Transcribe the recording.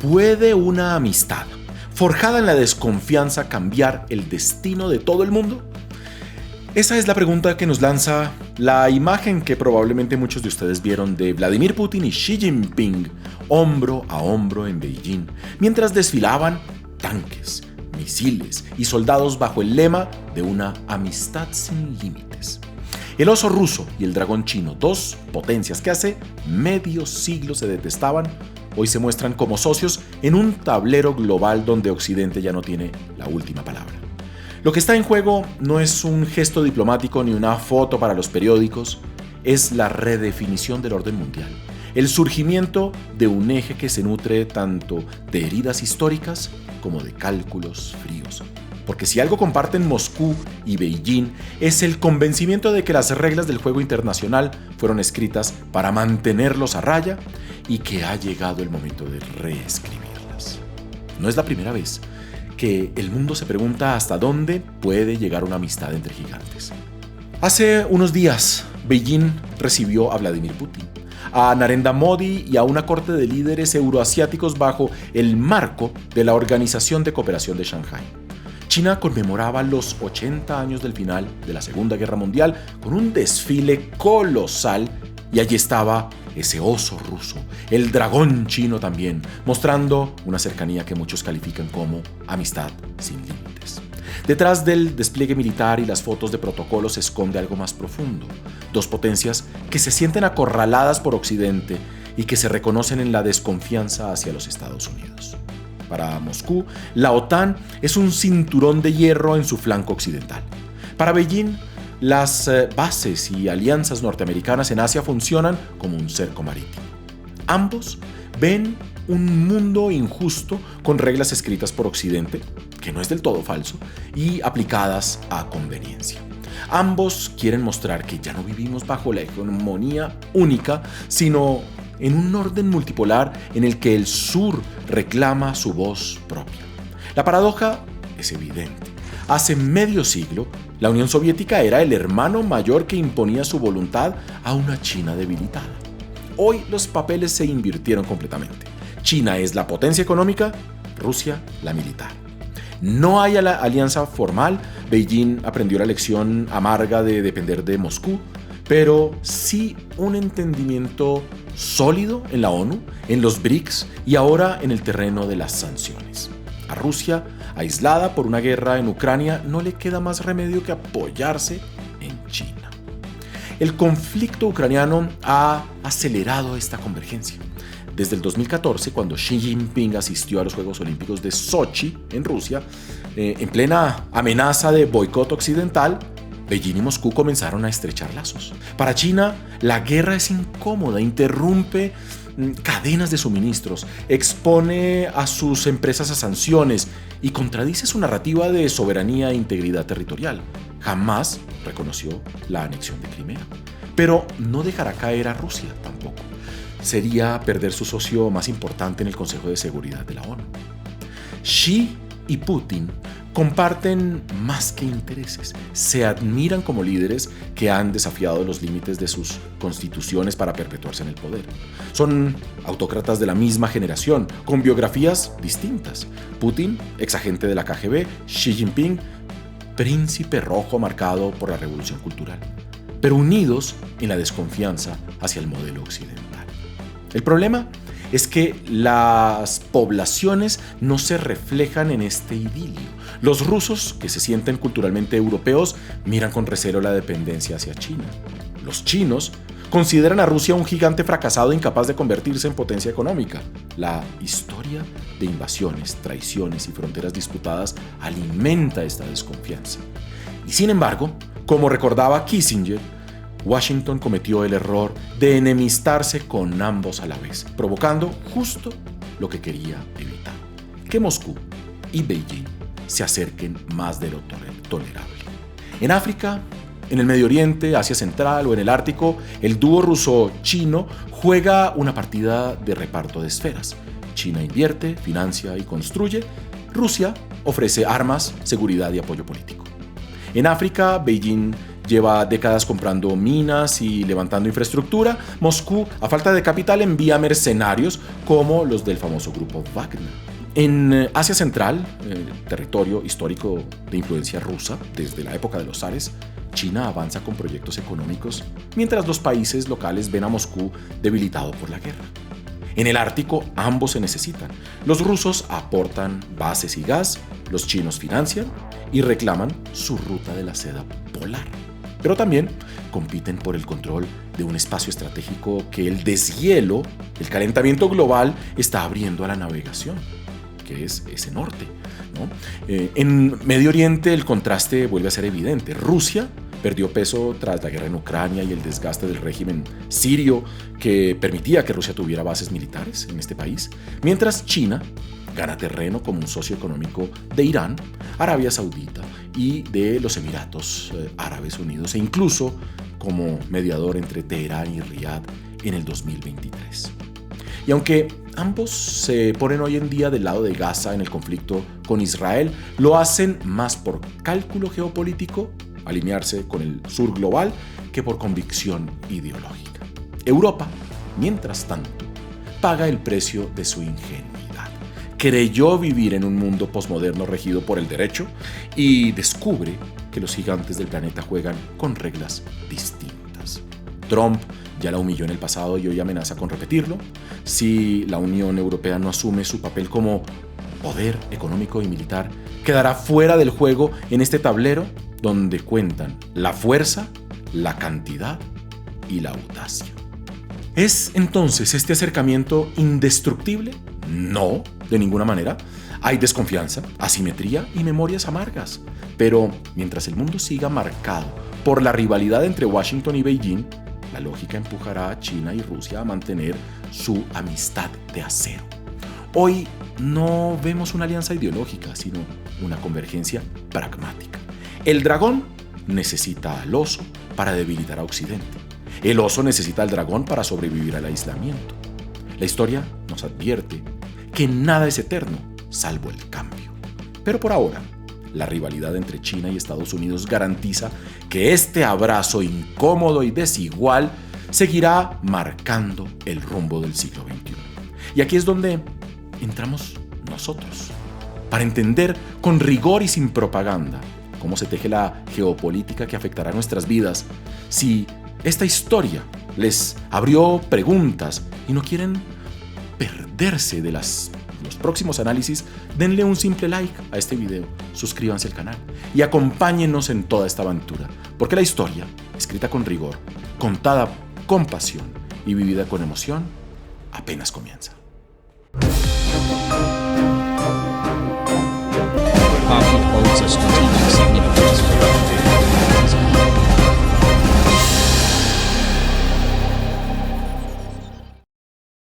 ¿Puede una amistad forjada en la desconfianza cambiar el destino de todo el mundo? Esa es la pregunta que nos lanza la imagen que probablemente muchos de ustedes vieron de Vladimir Putin y Xi Jinping hombro a hombro en Beijing, mientras desfilaban tanques, misiles y soldados bajo el lema de una amistad sin límites. El oso ruso y el dragón chino, dos potencias que hace medio siglo se detestaban, hoy se muestran como socios en un tablero global donde Occidente ya no tiene la última palabra. Lo que está en juego no es un gesto diplomático ni una foto para los periódicos, es la redefinición del orden mundial, el surgimiento de un eje que se nutre tanto de heridas históricas como de cálculos fríos. Porque si algo comparten Moscú y Beijing es el convencimiento de que las reglas del juego internacional fueron escritas para mantenerlos a raya y que ha llegado el momento de reescribirlas. No es la primera vez que el mundo se pregunta hasta dónde puede llegar una amistad entre gigantes. Hace unos días, Beijing recibió a Vladimir Putin, a Narendra Modi y a una corte de líderes euroasiáticos bajo el marco de la Organización de Cooperación de Shanghái. China conmemoraba los 80 años del final de la Segunda Guerra Mundial con un desfile colosal y allí estaba ese oso ruso, el dragón chino también, mostrando una cercanía que muchos califican como amistad sin límites. Detrás del despliegue militar y las fotos de protocolo se esconde algo más profundo. Dos potencias que se sienten acorraladas por Occidente y que se reconocen en la desconfianza hacia los Estados Unidos. Para Moscú, la OTAN es un cinturón de hierro en su flanco occidental. Para Beijing, las bases y alianzas norteamericanas en Asia funcionan como un cerco marítimo. Ambos ven un mundo injusto con reglas escritas por Occidente, que no es del todo falso, y aplicadas a conveniencia. Ambos quieren mostrar que ya no vivimos bajo la hegemonía única, sino en un orden multipolar en el que el sur reclama su voz propia. La paradoja es evidente. Hace medio siglo, la Unión Soviética era el hermano mayor que imponía su voluntad a una China debilitada. Hoy los papeles se invirtieron completamente. China es la potencia económica, Rusia la militar. No hay alianza formal, Beijing aprendió la lección amarga de depender de Moscú, pero sí un entendimiento sólido en la ONU, en los BRICS y ahora en el terreno de las sanciones. A Rusia, aislada por una guerra en Ucrania, no le queda más remedio que apoyarse en China. El conflicto ucraniano ha acelerado esta convergencia. Desde el 2014, cuando Xi Jinping asistió a los Juegos Olímpicos de Sochi, en Rusia, en plena amenaza de boicot occidental, Beijing y Moscú comenzaron a estrechar lazos. Para China, la guerra es incómoda, interrumpe cadenas de suministros, expone a sus empresas a sanciones y contradice su narrativa de soberanía e integridad territorial. Jamás reconoció la anexión de Crimea. Pero no dejará caer a Rusia tampoco. Sería perder su socio más importante en el Consejo de Seguridad de la ONU. Xi y Putin comparten más que intereses, se admiran como líderes que han desafiado los límites de sus constituciones para perpetuarse en el poder. Son autócratas de la misma generación, con biografías distintas. Putin, exagente de la KGB, Xi Jinping, príncipe rojo marcado por la revolución cultural, pero unidos en la desconfianza hacia el modelo occidental. El problema es que las poblaciones no se reflejan en este idilio. Los rusos, que se sienten culturalmente europeos, miran con recelo la dependencia hacia China. Los chinos consideran a Rusia un gigante fracasado incapaz de convertirse en potencia económica. La historia de invasiones, traiciones y fronteras disputadas alimenta esta desconfianza. Y sin embargo, como recordaba Kissinger, Washington cometió el error de enemistarse con ambos a la vez, provocando justo lo que quería evitar: que Moscú y Beijing se acerquen más de lo tolerable. En África, en el Medio Oriente, Asia Central o en el Ártico, el dúo ruso-chino juega una partida de reparto de esferas. China invierte, financia y construye. Rusia ofrece armas, seguridad y apoyo político. En África, Beijing lleva décadas comprando minas y levantando infraestructura. Moscú, a falta de capital, envía mercenarios como los del famoso grupo Wagner. En Asia Central, territorio histórico de influencia rusa desde la época de los zares, China avanza con proyectos económicos, mientras los países locales ven a Moscú debilitado por la guerra. En el Ártico, ambos se necesitan. Los rusos aportan bases y gas, los chinos financian y reclaman su ruta de la seda polar. Pero también compiten por el control de un espacio estratégico que el deshielo, el calentamiento global, está abriendo a la navegación, que es ese norte, ¿no? En Medio Oriente el contraste vuelve a ser evidente. Rusia perdió peso tras la guerra en Ucrania y el desgaste del régimen sirio que permitía que Rusia tuviera bases militares en este país, mientras China gana terreno como un socio económico de Irán, Arabia Saudita y de los Emiratos Árabes Unidos, e incluso como mediador entre Teherán y Riad en el 2023. Y aunque ambos se ponen hoy en día del lado de Gaza en el conflicto con Israel, lo hacen más por cálculo geopolítico, alinearse con el sur global, que por convicción ideológica. Europa, mientras tanto, paga el precio de su ingenuidad. Creyó vivir en un mundo posmoderno regido por el derecho y descubre que los gigantes del planeta juegan con reglas distintas. Trump ya la humilló en el pasado y hoy amenaza con repetirlo. Si la Unión Europea no asume su papel como poder económico y militar, quedará fuera del juego en este tablero donde cuentan la fuerza, la cantidad y la audacia. ¿Es entonces este acercamiento indestructible? No, de ninguna manera. Hay desconfianza, asimetría y memorias amargas. Pero mientras el mundo siga marcado por la rivalidad entre Washington y Beijing, la lógica empujará a China y Rusia a mantener su amistad de acero. Hoy no vemos una alianza ideológica, sino una convergencia pragmática. El dragón necesita al oso para debilitar a Occidente. El oso necesita al dragón para sobrevivir al aislamiento. La historia nos advierte que nada es eterno, salvo el cambio. Pero por ahora, la rivalidad entre China y Estados Unidos garantiza que este abrazo incómodo y desigual seguirá marcando el rumbo del siglo XXI. Y aquí es donde entramos nosotros, para entender con rigor y sin propaganda cómo se teje la geopolítica que afectará nuestras vidas. Si esta historia les abrió preguntas y no quieren perderse de los próximos análisis, denle un simple like a este video, suscríbanse al canal y acompáñenos en toda esta aventura, porque la historia, escrita con rigor, contada con pasión y vivida con emoción, apenas comienza.